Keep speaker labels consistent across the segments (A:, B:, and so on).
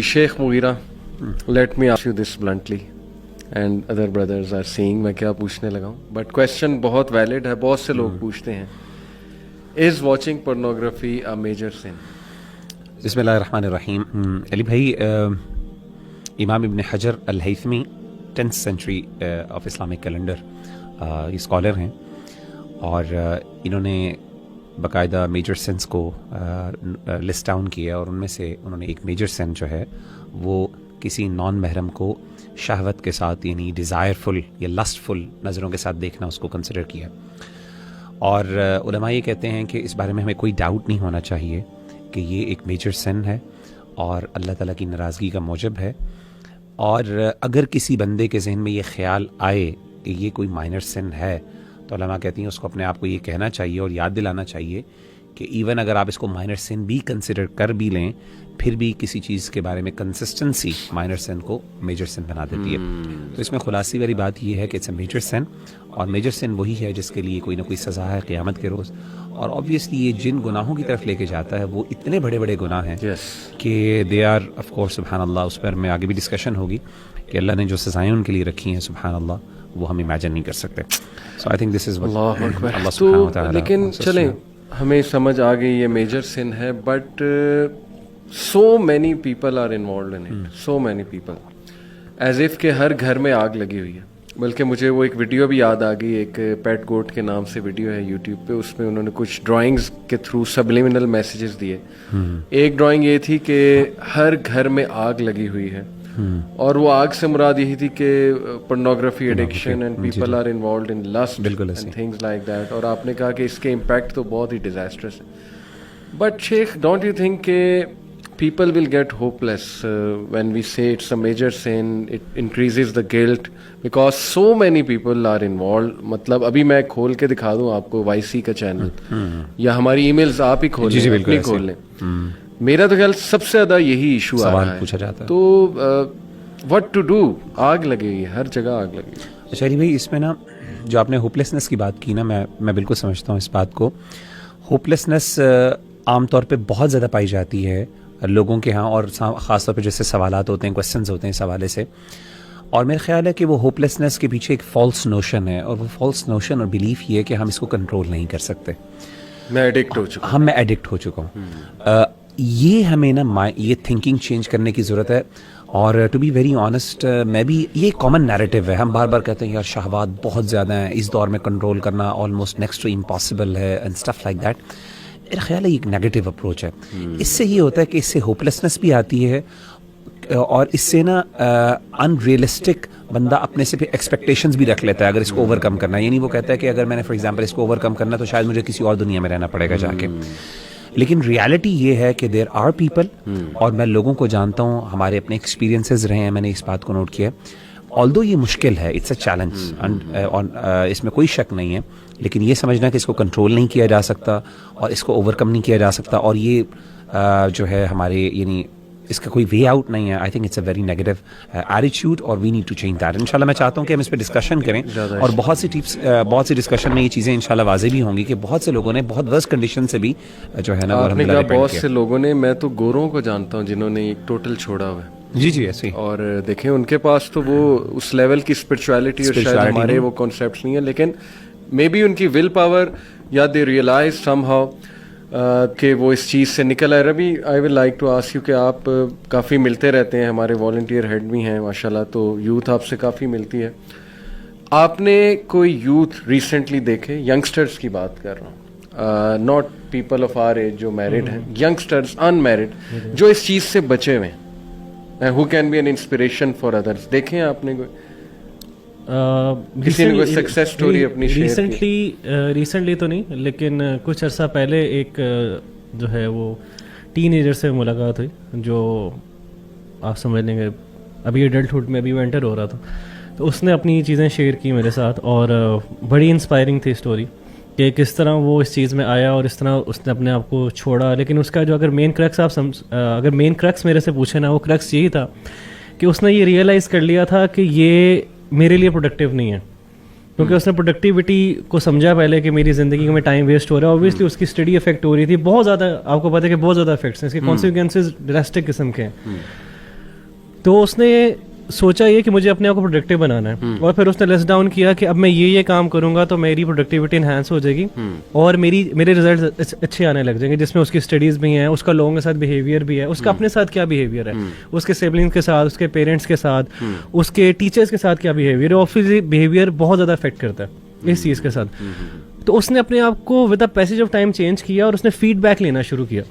A: Sheikh Mughira, let me ask you this bluntly, and other brothers are seeing मैं क्या पूछने लगा हूँ, but question बहुत valid है, बहुत से लोग पूछते हैं, is watching pornography a major sin?
B: बिस्मिल्लाहिर्रहमानिर्रहीम. अली भाई, इमाम इब्न हजर अल-हैथमी 10th century of Islamic calendar ये स्कॉलर हैं और इन्होंने बाकायदा मेजर सेंस को लिस्ट डाउन किया और उनमें से उन्होंने एक मेजर सेंस जो है वो किसी नॉन महरम को शहवत के साथ यानी डिज़ायरफुल या लस्टफुल नज़रों के साथ देखना उसको कंसिडर किया. और उलमा ये कहते हैं कि इस बारे में हमें कोई डाउट नहीं होना चाहिए कि ये एक मेजर सिन है और अल्लाह ताला की नाराज़गी का मौजब है. और अगर किसी बंदे के जहन में ये ख्याल आए कि ये कोई माइनर सिन है तो उलमा कहती हैं उसको अपने आप को ये कहना चाहिए और याद दिलाना चाहिए कि इवन अगर आप इसको माइनर सिन भी कंसिडर कर भी लें फिर भी किसी चीज़ के बारे में कंसिस्टेंसी माइनर सिन को मेजर सिन बना देती है. तो इसमें खुलासी वाली बात ये है कि इट्स अ मेजर सिन और मेजर सिन वही है जिसके लिए कोई ना कोई सज़ा है क़यामत के रोज़. और ऑब्वियसली ये जिन गुनाहों की तरफ लेके जाता है वो इतने बड़े बड़े गुनाह हैं कि दे आर ऑफ कोर्स सुभान अल्लाह. उस पर मैं आगे भी डिस्कशन होगी कि अल्लाह ने जो सज़ाएँ उनके लिए रखी हैं सुभान अल्लाह वो हम इमेजिन नहीं कर सकते. सो आई थिंक दिस इज़
A: अल्लाह अकबर. लेकिन चलें हमें समझ आ गई ये मेजर सिन है, but so many people are involved in it, so many people, as if के हर घर में आग लगी हुई है. बल्कि मुझे वो एक वीडियो भी याद आ गई, एक पेट गोट के नाम से वीडियो है यूट्यूब पे, उसमें उन्होंने कुछ ड्राइंग्स के थ्रू सबलिमिनल मैसेजेस दिए. एक ड्राइंग ये थी कि हर घर में आग लगी हुई है और वो आग से मुराद यही थी कि pornography addiction and people are involved in lust and things like that. और आपने कहा कि इसके इम्पैक्ट तो बहुत ही डिजास्टरस है. But Sheikh, don't you think के people will get hopeless when we say it's a major sin, it increases the guilt because so many people are involved. मतलब अभी मैं खोल के दिखा दूं आपको YC का चैनल या हमारी ईमेल्स आप ही खोल लें, अपनी खोल लें. मेरा तो ख्याल सबसे ज़्यादा यही इशू आ रहा है. पूछा जाता है तो what to do, आग लगी है, हर जगह आग लगी.
B: अच्छा भाई, इसमें ना जो आपने होपलेसनेस की बात की ना, मैं बिल्कुल समझता हूँ इस बात को. होपलेसनेस आमतौर पे बहुत ज़्यादा पाई जाती है लोगों के यहाँ और ख़ास तौर पे जैसे सवालात होते हैं, क्वेश्चंस होते हैं इस हवाले से. और मेरा ख्याल है कि वो होपलेसनेस के पीछे एक फ़ॉल्स नोशन है और वो फ़ॉल्स नोशन और बिलीफ ये है कि हम इसको कंट्रोल नहीं कर सकते.
A: मैं एडिक्ट हो चुका हूँ.
B: मैं एडिक्ट हो चुका हूँ. ये हमें ना ये थिंकिंग चेंज करने की ज़रूरत है. और टू बी वेरी ऑनेस्ट, मैं भी ये कॉमन नैरेटिव है. हम बार बार कहते हैं यार शहवात बहुत ज़्यादा हैं, इस दौर में कंट्रोल करना ऑलमोस्ट नेक्स्ट टू इम्पॉसिबल है एंड स्टफ लाइक दैट. मेरा ख्याल है एक नेगेटिव अप्रोच है. इससे ये होता है कि इससे होपलेसनेस भी आती है और इससे ना अनरियलिस्टिक बंदा अपने से एक्सपेक्टेशंस भी रख लेता है अगर इसको ओवरकम करना है. यानी वो कहता है कि अगर मैंने फॉर एग्जांपल इसको ओवरकम करना तो शायद मुझे किसी और दुनिया में रहना पड़ेगा जाके. लेकिन रियलिटी ये है कि देयर आर पीपल, और मैं लोगों को जानता हूँ, हमारे अपने एक्सपीरियंसेस रहे हैं, मैंने इस बात को नोट किया. ऑल्दो ये मुश्किल है, इट्स अ चैलेंज और इसमें कोई शक नहीं है, लेकिन ये समझना कि इसको कंट्रोल नहीं किया जा सकता और इसको ओवरकम नहीं किया जा सकता और ये जो है हमारे यानी इसका कोई वे आउट नहीं है. I think it's a very negative attitude और we need to change that. इंशाल्लाह मैं चाहता हूँ कि हम इस पर डिस्कशन करें और बहुत सी डिस्कशन में ये चीज़ें इंशाल्लाह वाज़ेह भी होंगी कि बहुत से लोगों ने बहुत वर्स्ट कंडीशन से भी जो है ना
A: वो बहुत से लोगों ने, मैं तो गोरों को जानता हूँ जिन्होंने एक टोटल छोड़ा हुआ है.
B: जी ऐसे. और
A: देखें उनके पास तो वो उस लेवल की स्पिरिचुअलिटी और शायद हमारे वो कॉन्सेप्ट्स नहीं है, लेकिन मे बी उनकी विल पावर या दे रियलाइज समहाउ कि वो इस चीज़ से निकल आए. Ravi, I will like to ask you कि आप काफ़ी मिलते रहते हैं, हमारे वॉलंटियर हेड भी हैं माशाल्लाह, तो यूथ आपसे काफ़ी मिलती है. आपने कोई यूथ रिसेंटली देखे, यंगस्टर्स की बात कर रहा हूँ, not people of our age जो मैरिड हैं, यंगस्टर्स अनमैरिड जो इस चीज़ से बचे हुए हैं, who can be an inspiration for others? देखें आपने कोई किसी ने कोई सक्सेस स्टोरी अपनी
C: रिसेंटली तो नहीं, लेकिन कुछ अर्सा पहले एक जो है वो टीनेजर से मुलाकात हुई जो आप समझ लेंगे अभी एडल्टहुड में अभी वो एंटर हो रहा था. तो उसने अपनी चीज़ें शेयर की मेरे साथ और बड़ी इंस्पायरिंग थी स्टोरी कि किस तरह वो इस चीज़ में आया और इस तरह उसने अपने आप को छोड़ा. लेकिन उसका जो अगर मेन क्रक्स मेरे से पूछे ना, वो क्रक्स यही था कि उसने ये रियलाइज़ कर लिया था कि ये मेरे लिए प्रोडक्टिव नहीं है, क्योंकि उसने प्रोडक्टिविटी को समझा पहले कि मेरी ज़िंदगी में टाइम वेस्ट हो रहा है. ऑब्वियसली उसकी स्टडी इफेक्ट हो रही थी बहुत ज़्यादा. आपको पता है कि बहुत ज़्यादा इफेक्ट्स हैं इसके, कॉन्सिक्वेंसेज ड्रास्टिक किस्म के हैं. تو اس نے سوچا یہ کہ مجھے اپنے آپ کو پروڈکٹیو بنانا ہے, اور پھر اس نے لیس ڈاؤن کیا کہ اب میں یہ کام کروں گا تو میری پروڈکٹیوٹی انہینس ہو جائے گی اور میرے ریزلٹ اچھے آنے لگ جائیں گے, جس میں اس کی اسٹڈیز بھی ہیں, اس کا لوگوں کے ساتھ بیہیویئر بھی ہے, اس کا اپنے ساتھ کیا بیہیویئر ہے, اس کے سبلنگ کے ساتھ, اس کے پیرنٹس کے ساتھ, اس کے ٹیچرس کے ساتھ کیا بیہیویئر ہے. آبویسلی بیہیویئر بہت زیادہ افیکٹ کرتا ہے اس چیز کے ساتھ. تو اس نے اپنے آپ کو with the passage of time change کیا اور اس نے فیڈ بیک لینا شروع کیا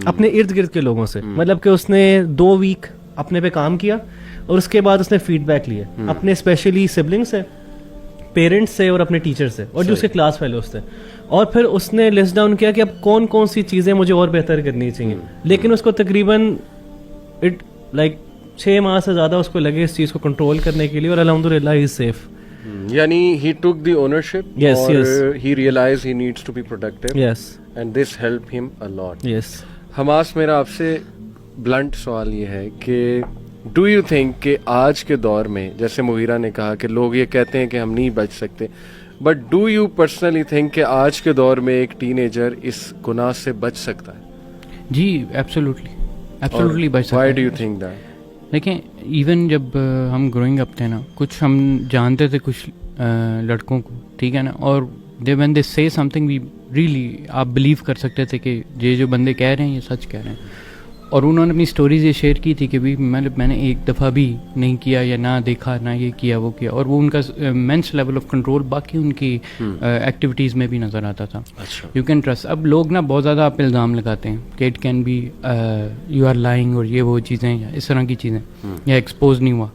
C: اپنے ارد گرد کے لوگوں سے. مطلب کہ اس نے 2 ویک اپنے پہ کام کیا اور اس کے بعد اس نے فیڈ بیک لیے اپنے اسپیشلی سبلنگ سے, پیرنٹس سے اور اپنے ٹیچر سے اور جو اس کے کلاس فیلوز تھے, اور پھر اس نے لسٹ ڈاؤن کیا کہ اب کون کون سی چیزیں مجھے اور بہتر کرنی چاہیے. لیکن اس کو تقریباً 6 ماہ سے زیادہ اس کو لگے اس چیز کو کنٹرول کرنے کے لیے, اور الحمدللہ ہی از سیف.
A: یعنی he took the ownership,
C: Yes,
A: or
C: yes.
A: he realized he needs to be productive,
C: Yes.
A: and this helped him a lot.
C: Yes.
A: Hamas, میرا آپ سے بلنٹ سوال یہ ہے کہ ڈو یو تھنک کہ آج کے دور میں, جیسے مغیرہ نے کہا کہ لوگ یہ کہتے ہیں کہ ہم نہیں بچ سکتے, but do you personally think کہ آج کے دور میں ایک ٹین ایجر اس گناہ سے بچ سکتا ہے؟
D: جی ایبسولوٹلی بچ سکتا ہے.
A: Why do you think that?
D: دیکھیں, ایون جب ہم گروئنگ اپ تھے نا, کچھ ہم جانتے تھے کچھ لڑکوں کو, ٹھیک ہے نا, اور وین دے سے سم تھنگ وی ریئلی آپ بلیو کر سکتے تھے کہ یہ جو بندے کہہ رہے ہیں یہ سچ کہہ رہے ہیں. اور انہوں نے اپنی سٹوریز یہ شیئر کی تھی کہ بھی میں نے ایک دفعہ بھی نہیں کیا یا نہ دیکھا, نہ یہ کیا وہ کیا, اور وہ ان کا مینس لیول آف کنٹرول باقی ان کی ایکٹیویٹیز میں بھی نظر آتا تھا. You can trust. اب لوگ نا بہت زیادہ آپ پہ الزام لگاتے ہیں کہ it can be you are lying, اور یہ وہ چیزیں یا اس طرح کی چیزیں, یا ایکسپوز نہیں ہوا.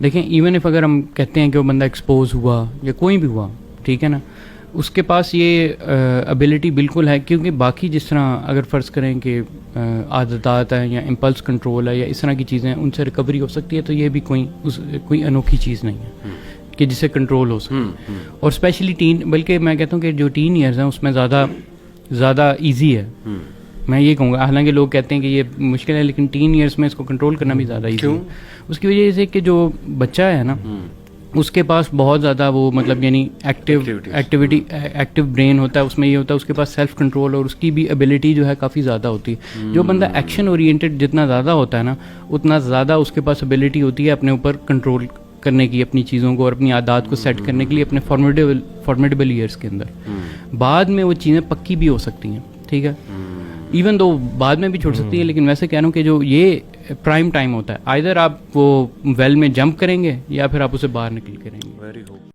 D: دیکھیں, ایون اف اگر ہم کہتے ہیں کہ وہ بندہ ایکسپوز ہوا یا کوئی بھی ہوا, ٹھیک ہے نا, اس کے پاس یہ ابیلٹی بالکل ہے, کیونکہ باقی جس طرح اگر فرض کریں کہ عادتات ہیں یا امپلس کنٹرول ہے یا اس طرح کی چیزیں, ان سے ریکوری ہو سکتی ہے, تو یہ بھی کوئی انوکھی چیز نہیں ہے کہ جسے کنٹرول ہو سکے. اور اسپیشلی بلکہ میں کہتا ہوں کہ جو ٹین ایئرز ہیں اس میں زیادہ ایزی ہے. میں یہ کہوں گا, حالانکہ لوگ کہتے ہیں کہ یہ مشکل ہے, لیکن ٹین ایئرس میں اس کو کنٹرول کرنا بھی زیادہ ایزی ہے. اس کی وجہ سے کہ جو بچہ ہے نا, اس کے پاس بہت زیادہ وہ مطلب یعنی ایکٹیو برین ہوتا ہے, اس میں یہ ہوتا ہے اس کے پاس سیلف کنٹرول, اور اس کی بھی ایبلٹی جو ہے کافی زیادہ ہوتی ہے. جو بندہ ایکشن اورینٹیڈ جتنا زیادہ ہوتا ہے نا, اتنا زیادہ اس کے پاس ایبلٹی ہوتی ہے اپنے اوپر کنٹرول کرنے کی, اپنی چیزوں کو اور اپنی عادات کو سیٹ کرنے کے لیے اپنے فارمیڈیبل ایئرس کے اندر. بعد میں وہ چیزیں پکی بھی ہو سکتی ہیں, ٹھیک ہے, ایون دو بعد میں بھی چھوڑ سکتی ہیں, لیکن ویسے کہہ رہا ہوں کہ جو یہ پرائم ٹائم ہوتا ہے, آئدر آپ وہ ویل میں جمپ کریں گے یا پھر آپ اسے باہر نکل کے رہیں گے.